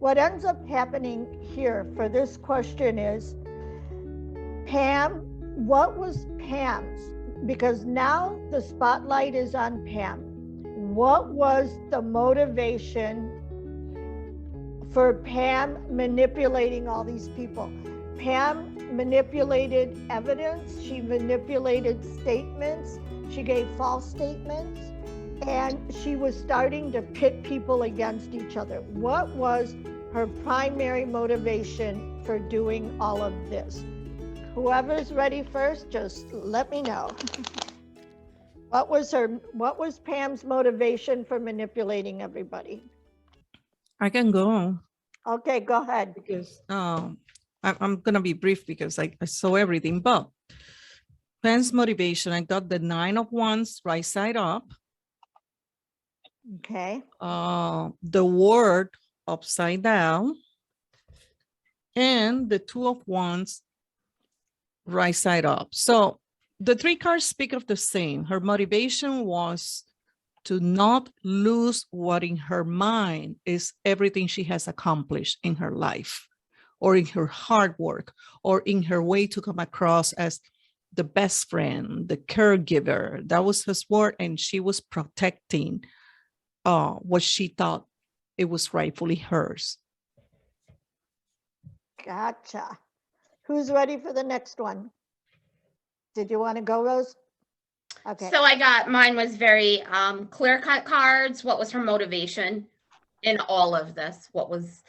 what ends up happening here for this question is, Pam, what was Pam's? Because now the spotlight is on Pam. What was the motivation for Pam manipulating all these people? Pam manipulated evidence, she manipulated statements, she gave false statements, and she was starting to pit people against each other. What was her primary motivation for doing all of this? Whoever's ready first, just let me know. What was Pam's motivation for manipulating everybody? I can go. Okay, go ahead. Because I'm going to be brief because I saw everything. But Pam's motivation, I got the 9 of Wands right side up. Okay. The word upside down. And the 2 of Wands right side up. So the 3 cards speak of the same. Her motivation was to not lose what in her mind is everything she has accomplished in her life, or in her hard work, or in her way to come across as the best friend, the caregiver. That was his word, and she was protecting what she thought it was rightfully hers. Gotcha. Who's ready for the next one? Did you want to go, Rose? Okay. So I got, mine was very clear-cut cards. What was her motivation in all of this? What was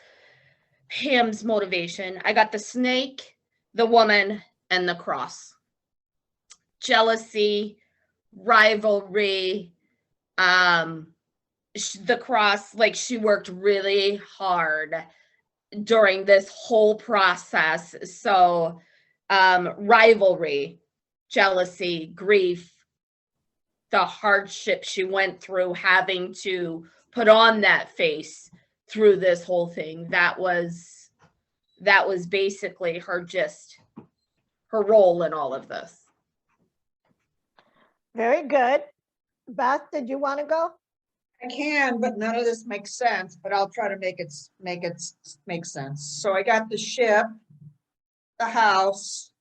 Pam's motivation? I got the snake, the woman, and the cross. Jealousy, rivalry, the cross, like she worked really hard during this whole process. So rivalry, jealousy, grief, the hardship she went through, having to put on that face through this whole thing. That was basically her role in all of this. Very good. Beth, did you want to go? I can, but none of this makes sense, but I'll try to make it make sense. So I got the ship, the house,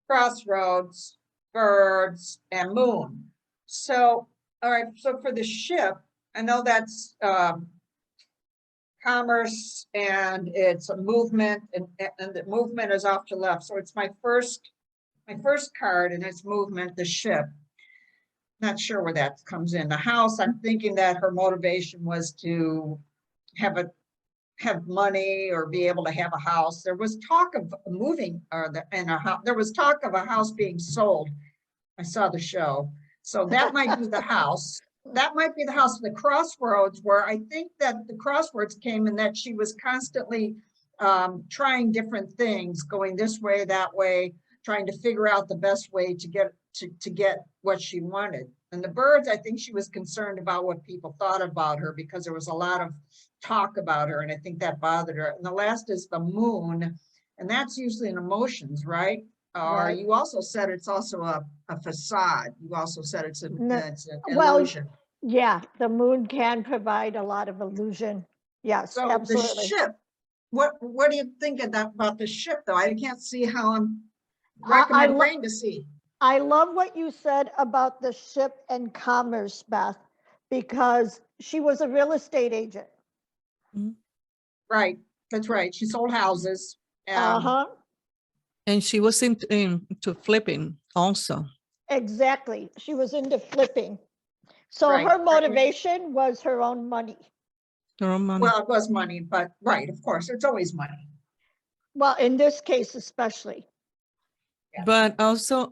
crossroads, birds, and moon. So, all right, so for the ship, I know that's commerce, and it's a movement, and the movement is off to left. So it's my first card, and it's movement, the ship. Not sure where that comes in. The house, I'm thinking that her motivation was to have money or be able to have a house. There was talk of moving, there was talk of a house being sold. I saw the show. So that might be the house. That might be the house. The crossroads, where I think that the crossroads came in that she was constantly trying different things, going this way, that way, trying to figure out the best way to get what she wanted. And the birds, I think she was concerned about what people thought about her, because there was a lot of talk about her, and I think that bothered her. And the last is the moon, and that's usually in emotions, right? Or you also said it's also a facade. You also said it's an illusion. Yeah, the moon can provide a lot of illusion. Yes, so absolutely. The ship, what do you think about the ship, though? I can't see how I'm wrecking my brain to see. I love what you said about the ship and commerce, Beth, because she was a real estate agent. Right, that's right. She sold houses. And she was into flipping also. Exactly. She was into flipping. So her motivation was her own money. Her own money. Well, it was money, but right, of course, it's always money. Well, in this case, especially. But also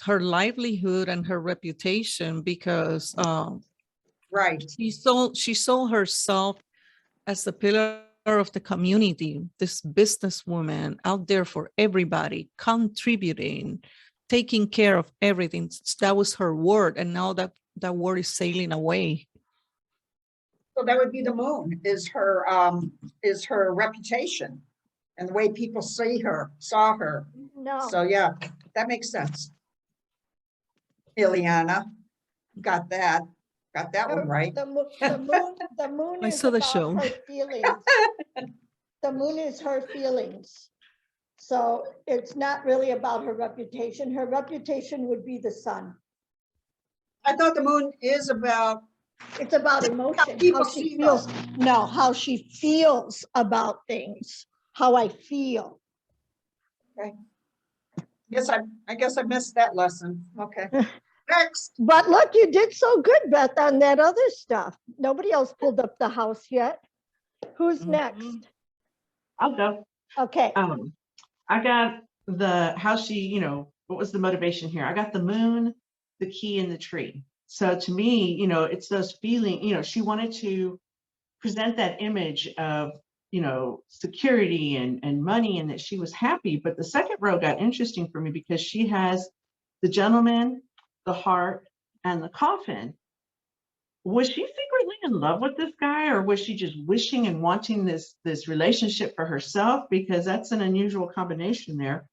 her livelihood and her reputation, because she saw herself as a pillar of the community, this businesswoman out there for everybody, contributing, taking care of everything. That was her word, and now that word is sailing away. So that would be the moon, is her reputation and the way people saw her. No. So yeah, that makes sense. Ileana, got that one right. The moon I is saw the about show. her feelings. the moon is her feelings. So it's not really about her reputation. Her reputation would be the sun. I thought the moon is about, It's about emotion, people how she see feels. No, how she feels about things, how I feel. I guess I missed that lesson. Okay. Next. But look, you did so good, Beth, on that other stuff. Nobody else pulled up the house yet. Who's next? I'll go. Okay. I got the how she, you know, what was the motivation here? I got the moon, the key, and the tree. So to me, you know, it's those feeling, you know, she wanted to present that image of, you know, security and money and that she was happy. But the second row got interesting for me because she has the gentleman, the heart, and the coffin. Was she secretly in love with this guy, or was she just wishing and wanting this relationship for herself? Because that's an unusual combination there.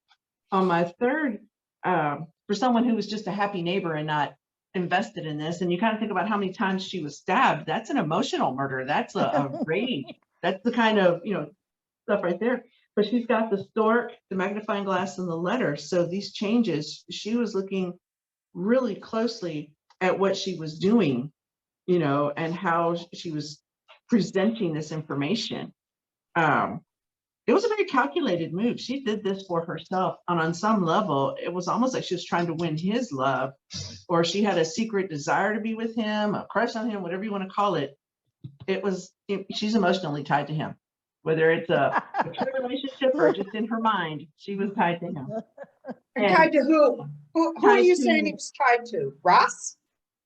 On my third, for someone who was just a happy neighbor and not invested in this, and you kind of think about how many times she was stabbed, that's an emotional murder. That's a rage. That's the kind of, you know, stuff right there. But she's got the stork, the magnifying glass, and the letter. So these changes, she was looking really closely at what she was doing, you know, and how she was presenting this information. It was a very calculated move. She did this for herself. And on some level, it was almost like she was trying to win his love, or she had a secret desire to be with him, a crush on him, whatever you want to call it. She's emotionally tied to him, whether it's a true relationship or just in her mind, she was tied to him. And tied to who? Who are you saying he was tied to? Ross?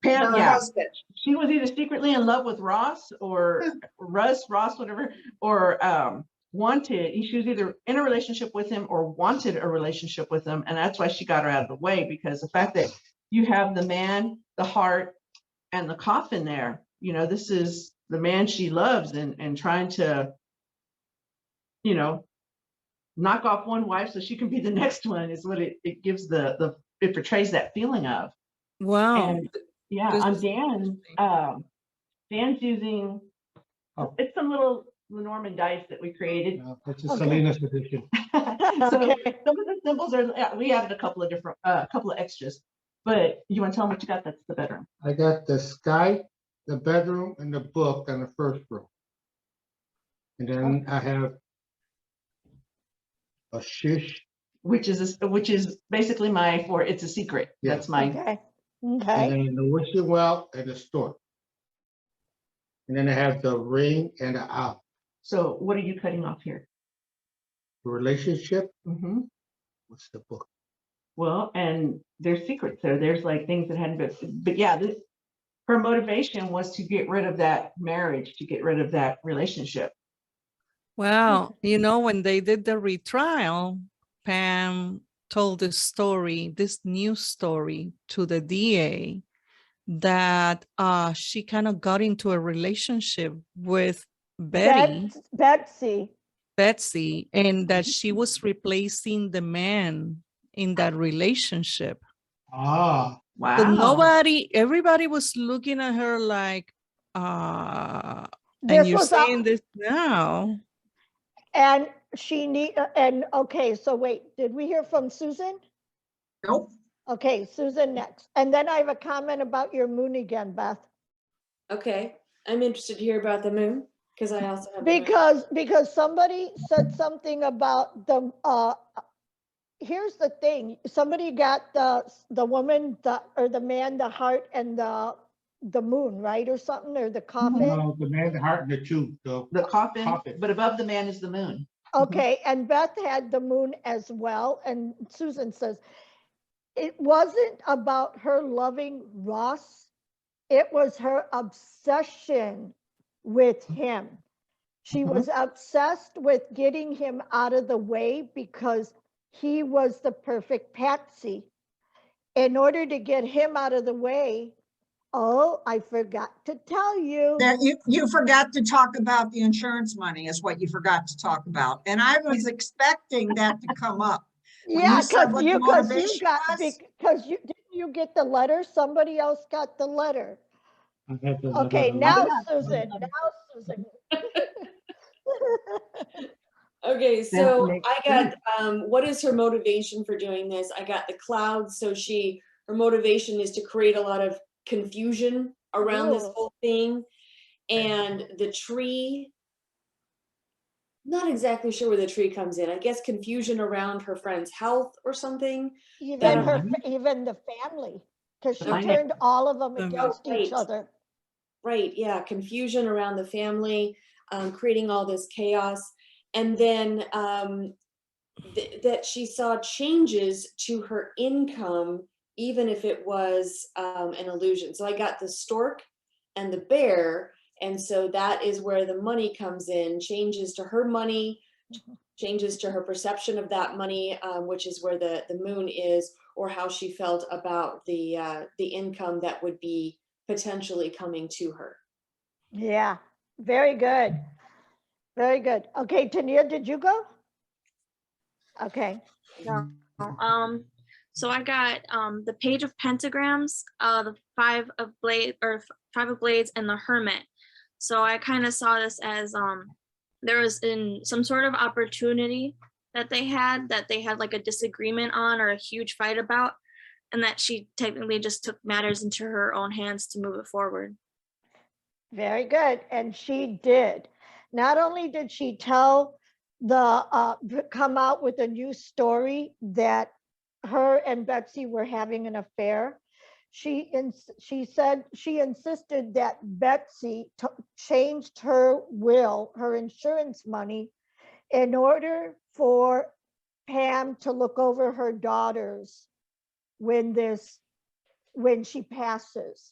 Pam, Her yeah. husband. She was either secretly in love with Ross or Ross, whatever, or she was either in a relationship with him or wanted a relationship with him. And that's why she got her out of the way, because the fact that you have the man, the heart, and the coffin there, you know, this is the man she loves and trying to, you know, knock off one wife so she can be the next one is what it gives it portrays that feeling of. Wow. And yeah, This on is Dan, Dan's using, it's some little Lenormand dice that we created. It's a Salinas edition. So Okay. some of the symbols are, we added a couple of different, couple of extras, but you want to tell them what you got? That's the bedroom. I got the sky, the bedroom, and the book on the first row. And then I have a shish. Which is basically it's a secret. Yeah. That's my, Okay. And Okay. then the wishing well and the stork. And then I have the ring and the owl. so what are you cutting off here? The relationship. Mm-hmm. What's the book? Well, and there's secrets there. There's like things that hadn't been, but yeah, her motivation was to get rid of that marriage, to get rid of that relationship. Wow. You know, when they did the retrial, Pam told this new story to the DA that she kind of got into a relationship with Betsy, and that she was replacing the man in that relationship. Ah, Wow. So everybody was looking at her like, and This you're was saying this now. And okay, so wait, did we hear from Susan? Nope. Okay, Susan next. And then I have a comment about your moon again, Beth. Okay, I'm interested to hear about the moon because I also have the moon. Because somebody said something about the here's the thing, somebody got the woman, or the man, the heart, and the moon, right, or something, or the coffin. no, the man, the heart, and the tube. The coffin, but above the man is the moon. Okay, and Beth had the moon as well, and Susan says it wasn't about her loving Ross, it was her obsession with him. She was obsessed with getting him out of the way because he was the perfect patsy. In order to get him out of the way, oh, I forgot to tell you. That you forgot to talk about the insurance money is what you forgot to talk about. And I was expecting that to come up. When Yeah, you said because what the motivation was. didn't you get the letter? Somebody else got the letter. I had the Okay, letter. now Susan, now Susan. Okay, so makes I got what is her motivation for doing this? I got the clouds. So her motivation is to create a lot of confusion around this Ooh. whole thing. And the tree, not exactly sure where the tree comes in. I guess confusion around her friend's health or something. Even That- even the family, because she Fine. turned all of them Oh, against each right. other. Right, yeah, confusion around the family, creating all this chaos. And then that she saw changes to her income, even if it was an illusion. So I got the stork and the bear. And so that is where the money comes in, changes to her money, changes to her perception of that money, which is where the moon is, or how she felt about the income that would be potentially coming to her. Yeah, very good. Very good. Okay, Tiniya, did you go? Okay. So I got the Page of Pentagrams, the Five of Blades, and the Hermit. So I kind of saw this as there was in some sort of opportunity that they had like a disagreement on or a huge fight about, and that she technically just took matters into her own hands to move it forward. Very good. And she did. Not only did she tell come out with a new story that her and Betsy were having an affair, she said she insisted that Betsy changed her will, her insurance money, in order for Pam to look over her daughters when she passes.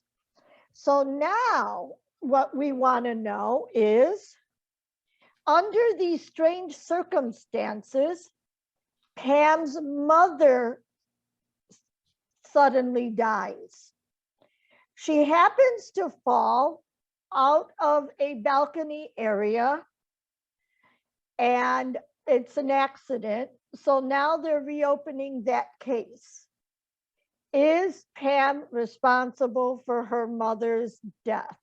So now what we want to know is, under these strange circumstances, Pam's mother suddenly dies. She happens to fall out of a balcony area, and it's an accident. So now they're reopening that case. Is Pam responsible for her mother's death?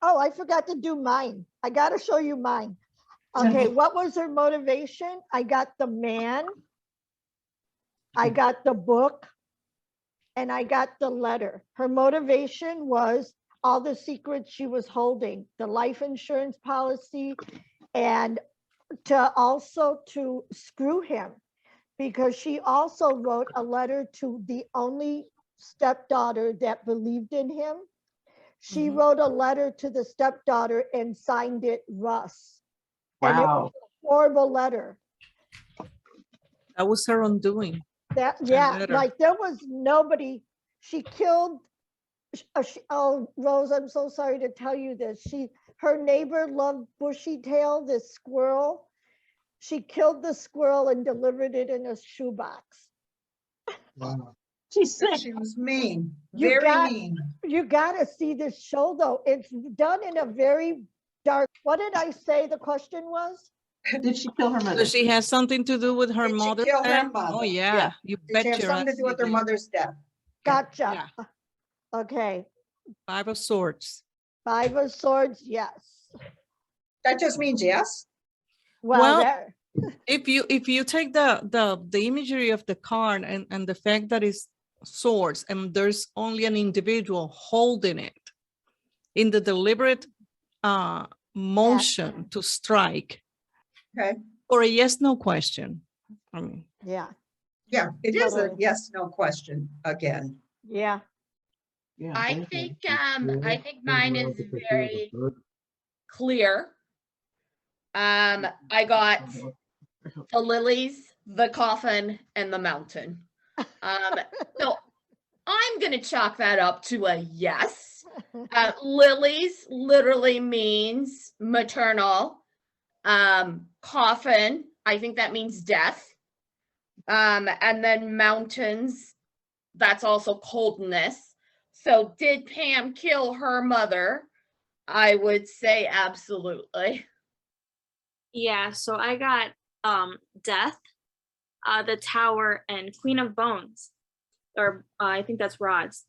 Oh, I forgot to do mine. I got to show you mine. Okay, what was her motivation? I got the man, I got the book, and I got the letter. Her motivation was all the secrets she was holding, the life insurance policy, and to screw him, because she also wrote a letter to the only stepdaughter that believed in him. She wrote a letter to the stepdaughter and signed it Russ. And it was a horrible letter. That was her undoing. Yeah, like there was nobody. She killed. Oh, Rose, I'm so sorry to tell you this. Her neighbor loved Bushy Tail, this squirrel. She killed the squirrel and delivered it in a shoebox. Wow. She's sick. She was mean, You very mean. You got to see this show, though. It's done in a very dark. What did I say the question was? Did she kill her mother? So she has something to do with her Did she mother? kill her then? mother? Oh yeah, Yeah. you Did bet she have your something to ass do with her she did. mother's death? Gotcha. Yeah. Okay. Five of Swords. Five of Swords, yes. That just means yes. Well, if you take the imagery of the card and the fact that it's swords and there's only an individual holding it in the deliberate motion to strike, Okay. or a yes no question. I mean, yeah, it is a Totally. yes, no question again. yeah. Yeah, I think mine is very clear. I got the lilies, the coffin, and the mountain. So I'm gonna chalk that up to a yes. Lilies literally means maternal. Coffin, I think that means death. And then mountains, that's also coldness. So did Pam kill her mother? I would say absolutely. Yeah, so I got Death, the Tower, and Queen of Bones, or I think that's Rods.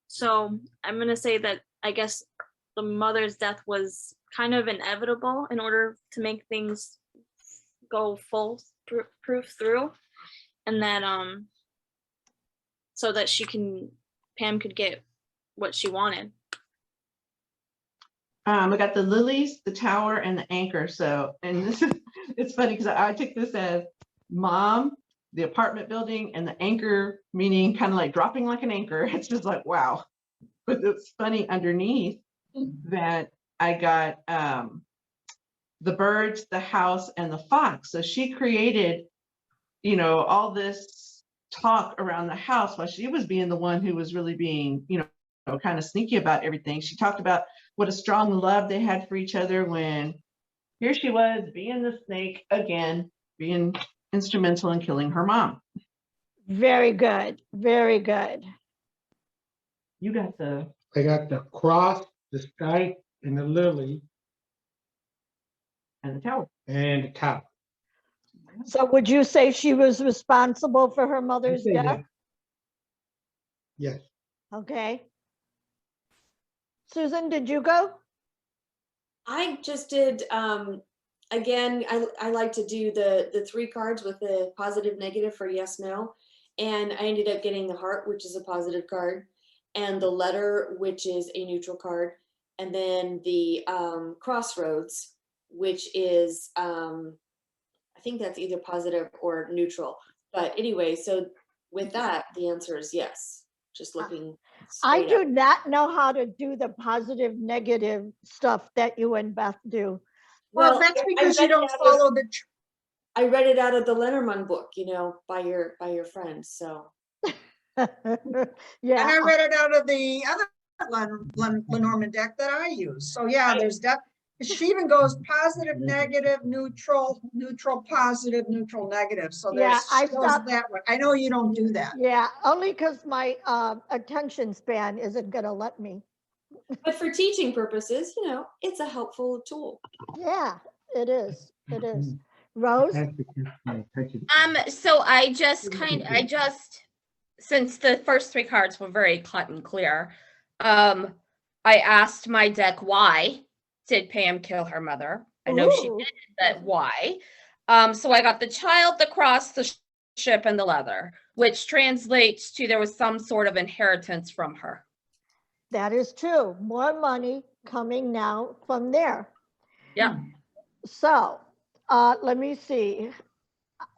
So I'm gonna say that I guess the mother's death was kind of inevitable in order to make things go full proof through, and that so that Pam could get what she wanted. I got the lilies, the tower, and the anchor. So, and this is, it's funny because I took this as mom, the apartment building, and the anchor, meaning kind of like dropping like an anchor. It's just like, wow. But it's funny underneath that I got the birds, the house, and the fox. So she created, you know, all this talk around the house while she was being the one who was really being, you know, kind of sneaky about everything. She talked about what a strong love they had for each other when here she was being the snake again, being instrumental in killing her mom. Very good. Very good. You got the... I got the cross, the sky, and the lily, and the tower. and the tower. So would you say she was responsible for her mother's say death? that. Yes. Okay. Susan, did you go? I just did, again, I like to do the 3 cards with the positive, negative for yes, no. And I ended up getting the heart, which is a positive card, and the letter, which is a neutral card. And then the crossroads, which is, I think that's either positive or neutral. But anyway, so with that, the answer is yes. Just looking I straight do up. not know how to do the positive, negative stuff that you and Beth do. Well, that's because you don't follow the. I read it out of the Lenormand book, you know, by your friends. So. Yeah. And I read it out of the other Lenormand deck that I use. So yeah, there's that. She even goes positive, negative, neutral, neutral, positive, neutral, negative. So there's Yeah, I she goes stopped. that way. I know you don't do that. Yeah, only because my attention span isn't gonna let me. But for teaching purposes, you know, it's a helpful tool. Yeah, it is. It is. Rose? So I just since the first 3 cards were very cut and clear, I asked my deck, why did Pam kill her mother? I know she did, but why? So I got the child, the cross, the ship, and the leather, which translates to there was some sort of inheritance from her. That is true. More money coming now from there. Yeah. So let me see.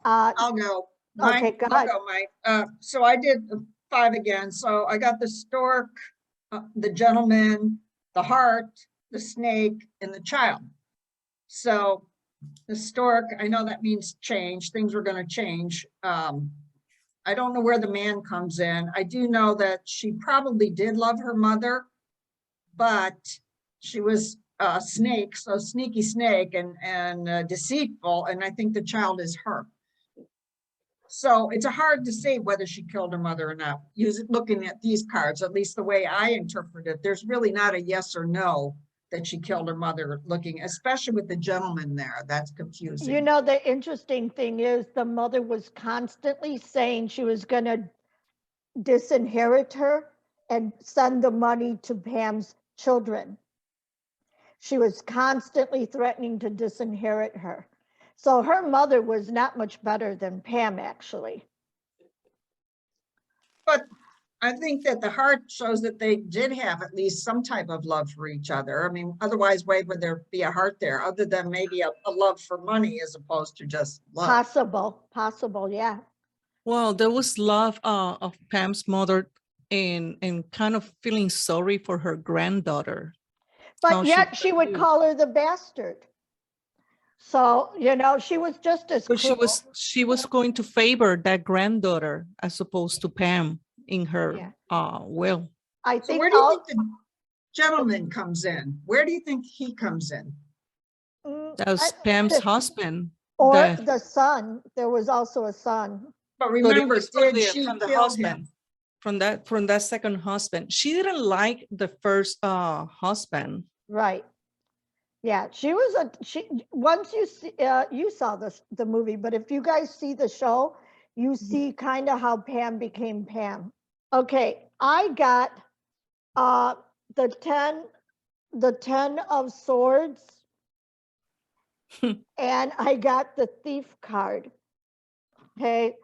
I'll go. Okay, go I'll ahead. go, Mike. So I did 5 again. So I got the stork, the gentleman, the heart, the snake, and the child. So the stork, I know that means change. Things were going to change. I don't know where the man comes in. I do know that she probably did love her mother, but she was a snake, so sneaky snake and deceitful. And I think the child is her. So it's hard to say whether she killed her mother or not. Looking at these cards, at least the way I interpret it, there's really not a yes or no that she killed her mother, looking, especially with the gentleman there. That's confusing. You know, the interesting thing is the mother was constantly saying she was going to disinherit her and send the money to Pam's children. She was constantly threatening to disinherit her. So her mother was not much better than Pam, actually. But I think that the heart shows that they did have at least some type of love for each other. I mean, otherwise, why would there be a heart there other than maybe a love for money as opposed to just love? Possible, yeah. Well, there was love of Pam's mother and kind of feeling sorry for her granddaughter. But yet she would call her the bastard. So, you know, she was just as But cruel. she was going to favor that granddaughter as opposed to Pam in her will. I So think where do you think the gentleman comes in? Where do you think he comes in? That was Pam's husband. Or the son. There was also a son. But remember, did from she the kill husband? him? From that second husband. She didn't like the first husband. Right. Yeah, she was once you see you saw the movie, but if you guys see the show, you see kind of how Pam became Pam. Okay, I got the 10 the 10 of Swords, and I got the Thief card. Okay,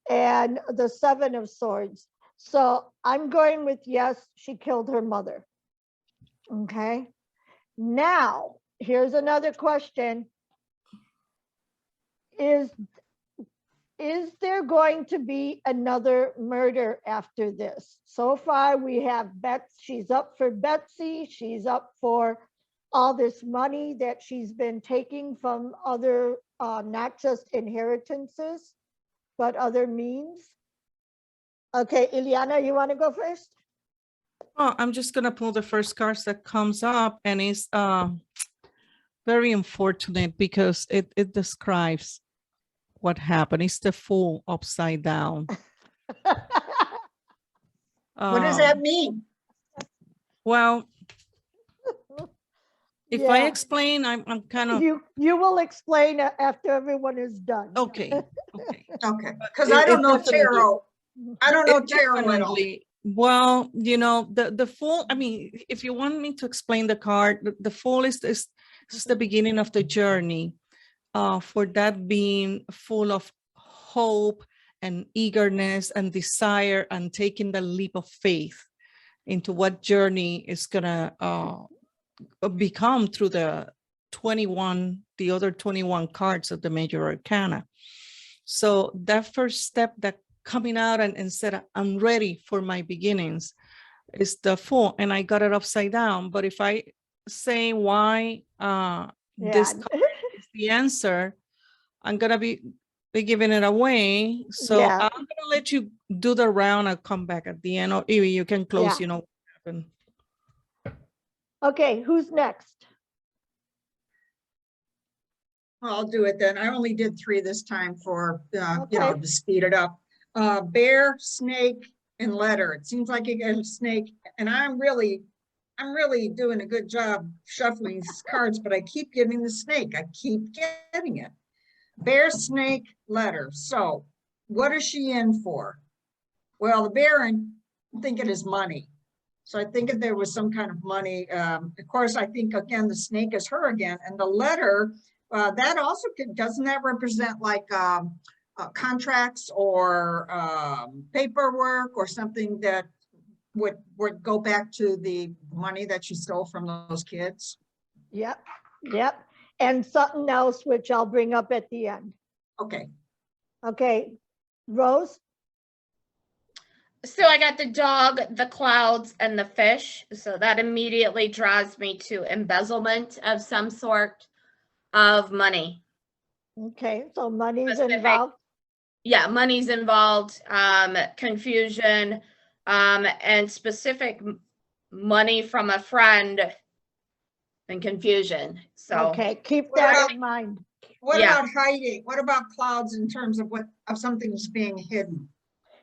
and the 7 of Swords. So I'm going with yes, she killed her mother. Okay, now here's another question. Is there going to be another murder after this? So far we have Beth, she's up for Betsy, she's up for all this money that she's been taking from other, not just inheritances, but other means. Okay, Ileana, you want to go first? Oh, I'm just gonna pull the first cards that comes up, and it's very unfortunate because it describes what happened. It's the Fool upside down. What does that mean? Well, if I Yeah. explain, I'm kind of You will explain after everyone is done. okay. Okay. Okay, because I don't know tarot. I don't know tarot at all. Definitely. Well, you know, the Fool, I mean, if you want me to explain the card, the Fool is the beginning of the journey, for that being full of hope and eagerness and desire and taking the leap of faith into what journey is gonna become through the other 21 cards of the major arcana. So that first step, that coming out and said, I'm ready for my beginnings, is the Fool, and I got it upside down. But if I say why this card is the answer, I'm gonna be giving it away. So Yeah. I'm gonna let you do the round. I'll come back at the end, or Evie, you can close, Yeah. you know what happened. Okay, who's next? I'll do it then. I only did 3 this time for, you know, Okay. to speed it up. Bear, snake, and letter. It seems like you get a snake, and I'm really doing a good job shuffling these cards, but I keep getting the snake. I keep getting it. Bear, snake, letter. So what is she in for? Well, the bear, I'm thinking is money. So I think if there was some kind of money, of course, I think again, the snake is her again. And the letter, that also doesn't that represent like contracts or paperwork or something that would go back to the money that she stole from those kids? Yep, yep. And something else, which I'll bring up at the end. Okay. Okay, Rose? So I got the dog, the clouds, and the fish. So that immediately draws me to embezzlement of some sort of money. Okay, so money's Specific. involved. Yeah, money's involved, confusion, and specific money from a friend and confusion. So Okay, keep What that about- in mind. What Yeah. about hiding? What about clouds in terms of something's being hidden?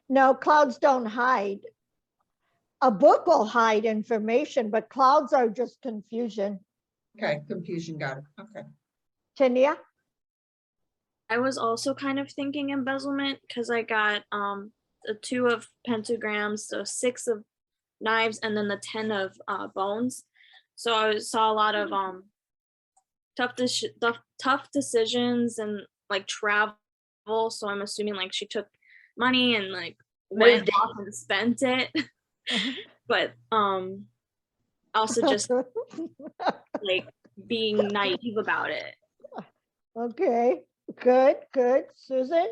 No, clouds don't hide. A book will hide information, but clouds are just confusion. Okay, confusion, got it. Okay. Tiniya? I was also kind of thinking embezzlement because I got the 2 of pentagrams, so 6 of knives, and then the 10 of bones. So I saw a lot of tough decisions and like travel. So I'm assuming like she took money and like went Moved it. off and spent it. But also just like being naive about it. Okay, good, good. Susan?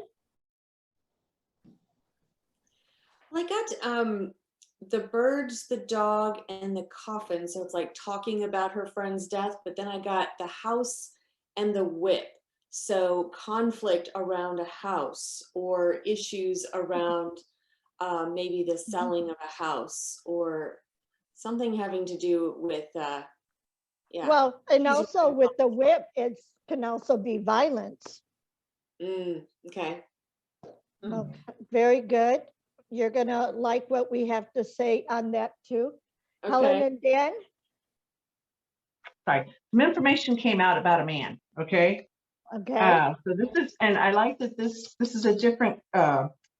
Well, I got the birds, the dog, and the coffin. So it's like talking about her friend's death, but then I got the house and the whip. So conflict around a house or issues around maybe the selling of a house or something having to do with, yeah. Well, and also with the whip, it can also be violence. Okay. Okay, very good. You're gonna like what we have to say on that too. Helen Okay. and Dan? Sorry, some information came out about a man, okay? Okay, So this is, and I like that this is a different,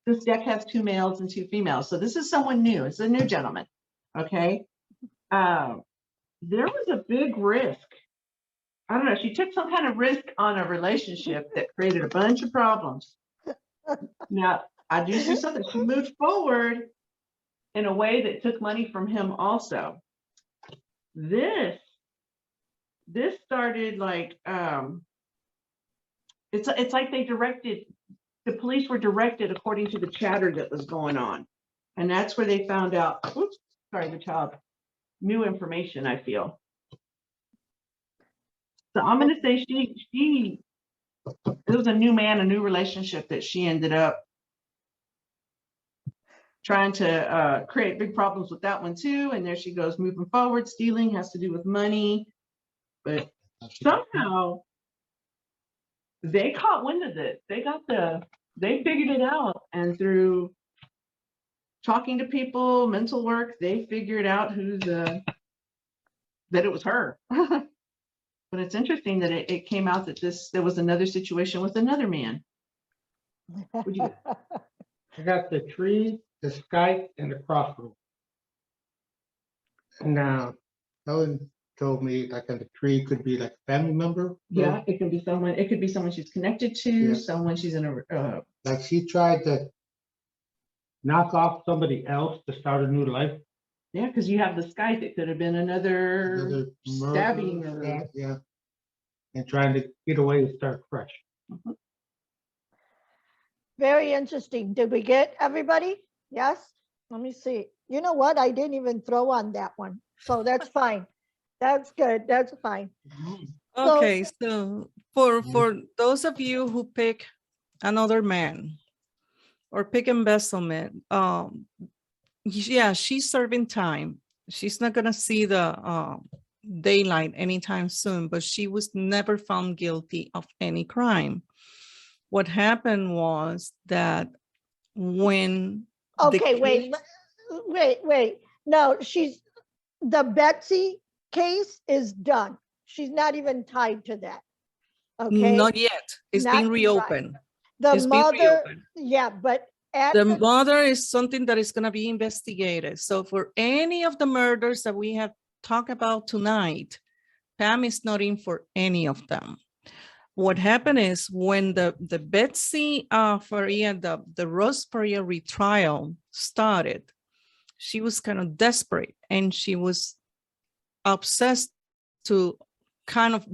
this deck has 2 males and 2 females. So this is someone new. It's a new gentleman, okay? there was a big risk. I don't know. She took some kind of risk on a relationship that created a bunch of problems. Now, I do see something. She moved forward in a way that took money from him also. This started like, it's like the police were directed according to the chatter that was going on. And that's where they found out, oops, sorry, the child, new information, I feel. So I'm going to say it was a new man, a new relationship that she ended up trying to create big problems with that one too. And there she goes, moving forward. Stealing has to do with money, but somehow they caught wind of it. They figured it out, and through talking to people, mental work, they figured out that it was her. But it's interesting that it came out that there was another situation with another man. What'd you get? I got the tree, the sky, and the crossroad. Now, Helen told me like on the tree could be like a family member. Yeah, it could be someone. It could be someone she's connected to. Yeah. Someone she's in a. Like she tried to knock off somebody else to start a new life. Yeah, because you have the sky. It could have been another stabbing. Yeah, and trying to get away and start fresh. Mm-hmm. Very interesting. Did we get everybody? Yes? Let me see. You know what? I didn't even throw on that one. So that's fine. That's good. That's fine. Okay, so for those of you who pick another man or pick embezzlement, yeah, she's serving time. She's not gonna see the daylight anytime soon, but she was never found guilty of any crime. What happened was that when Okay, wait. No, the Betsy case is done. She's not even tied to that. Okay. Not yet. It's Not being right. reopened. The It's being mother, reopened. yeah, but at The mother is something that is going to be investigated. So for any of the murders that we have talked about tonight, Pam is not in for any of them. What happened is when the Betsy Faria, the Rose Faria retrial started, she was kind of desperate and she was obsessed to kind of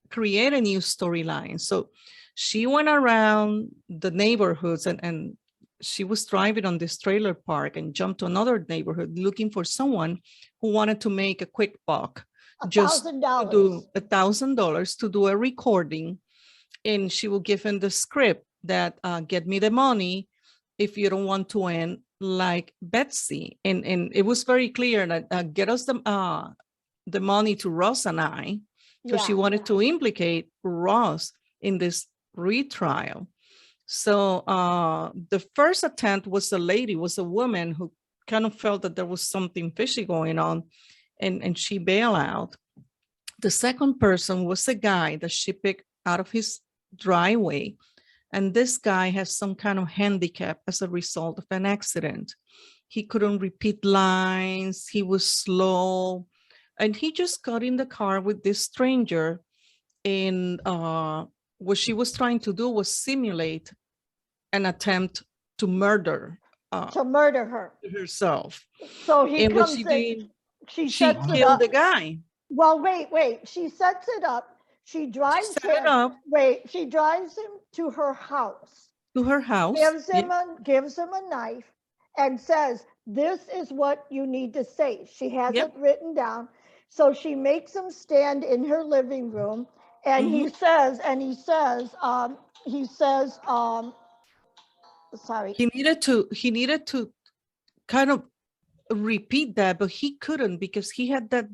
create a new storyline. So she went around the neighborhoods and she was driving on this trailer park and jumped to another neighborhood looking for someone who wanted to make a quick buck. Just $1,000. do $1,000 to do a recording, and she will give him the script that get me the money if you don't want to end like Betsy. And it was very clear that get us the money to Ross and I, because she wanted to implicate Ross in this retrial. So the first attempt was a woman who kind of felt that there was something fishy going on, and she bailed out. The second person was a guy that she picked out of his driveway. And this guy has some kind of handicap as a result of an accident. He couldn't repeat lines, he was slow, and he just got in the car with this stranger. And what she was trying to do was simulate an attempt to murder her herself. So he and comes what she in, did, she she sets it killed up. the guy. Well, wait. She sets it up. She drives him. She drives him to her house. To her house. Gives him a knife and says, "This is what you need to say." She has it written down. So she makes him stand in her living room, and he says, sorry. He needed to kind of repeat that, but he couldn't because he had that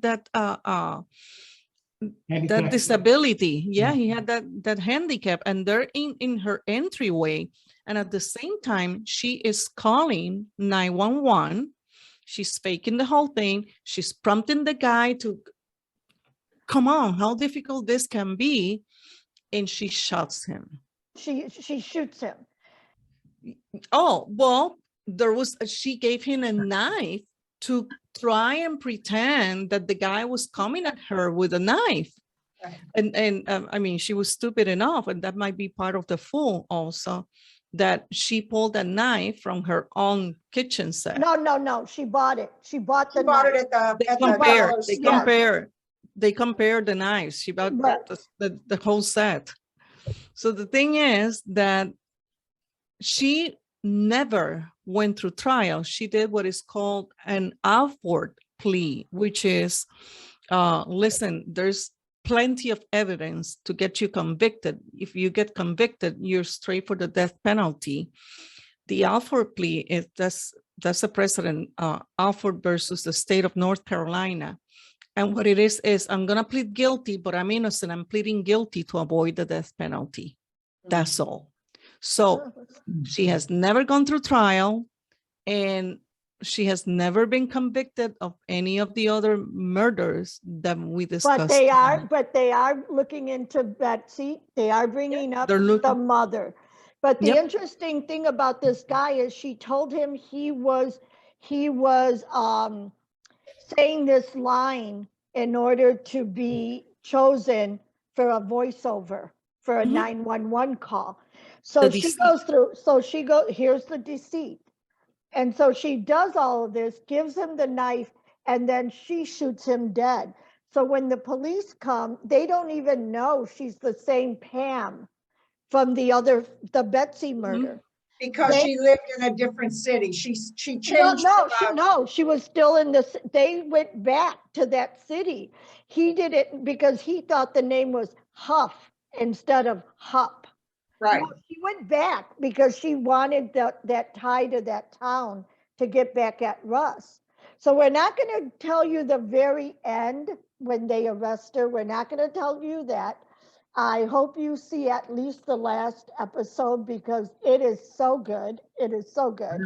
disability. Yeah, he had that handicap, and they're in her entryway. And at the same time, she is calling 911. She's faking the whole thing. She's prompting the guy to come on, how difficult this can be. And she shoots him. She shoots him. Oh, well, she gave him a knife to try and pretend that the guy was coming at her with a knife. Right. And I mean, she was stupid enough, and that might be part of the fool also, that she pulled a knife from her own kitchen set. No. She bought it. She bought She the bought it knife. at the Compare, dollar they store. compare, they compare the knives. She bought But- the whole set. So the thing is that she never went through trial. She did what is called an outward plea, which is, listen, there's plenty of evidence to get you convicted. If you get convicted, you're straight for the death penalty. The Alford plea is that's a precedent, Alford versus the state of North Carolina. And what it is I'm gonna plead guilty, but I'm innocent. I'm pleading guilty to avoid the death penalty. That's all. So she has never gone through trial, and she has never been convicted of any of the other murders that we discussed. But they are looking into Betsy. They are bringing up They're looking- the mother. But the Yep. interesting thing about this guy is she told him he was saying this line in order to be chosen for a voiceover for a Mhm. 911 call. So The she deceit. goes through, here's the deceit. And so she does all of this, gives him the knife, and then she shoots him dead. So when the police come, they don't even know she's the same Pam from the Betsy murder. Because she lived in a different city. She changed. She was still in this. They went back to that city. He did it because he thought the name was Huff instead of Hupp. Right. No, she went back because she wanted that tie to that town to get back at Russ. So we're not going to tell you the very end when they arrest her. We're not going to tell you that. I hope you see at least the last episode because it is so good. It is so good.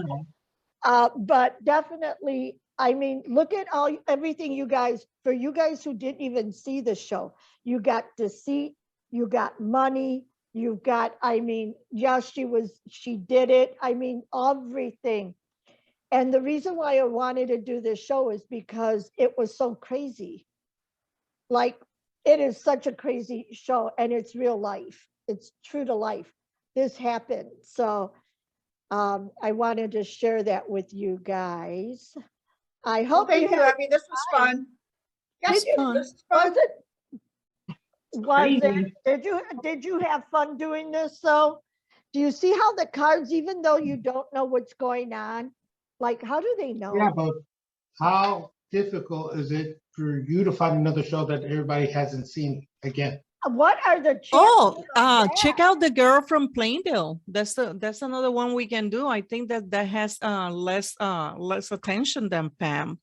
But definitely, I mean, look at everything you guys, for you guys who didn't even see the show, you got deceit, you got money, you've got, I mean, yes, she did it. I mean, everything. And the reason why I wanted to do this show is because it was so crazy. Like, it is such a crazy show, and it's real life. It's true to life. This happened. So I wanted to share that with you guys. I hope Thank you, Abby. This was fun. Yes, Did you- this was fun. Did you have fun doing this though? Do you see how the cards, even though you don't know what's going on, like how do they know? Yeah, but how difficult is it for you to find another show that everybody hasn't seen again? What are the chances? Oh, of check that? out The Girl from Plainville. That's another one we can do. I think that has less attention than Pam.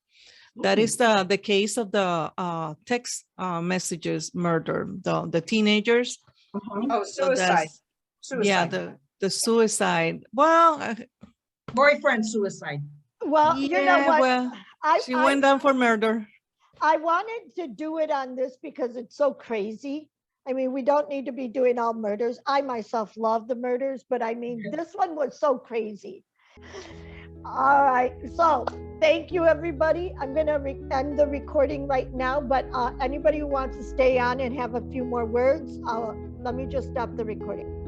That is the case of the text messages murder, the teenagers. Oh, So suicide. Yeah, the suicide. Well, Boyfriend suicide. Well, you know yeah, what? well, she I went down for murder. I wanted to do it on this because it's so crazy. I mean, we don't need to be doing all murders. I myself love the murders, but I mean, this one was so crazy. All right, so thank you, everybody. I'm going to end the recording right now, but anybody who wants to stay on and have a few more words, let me just stop the recording.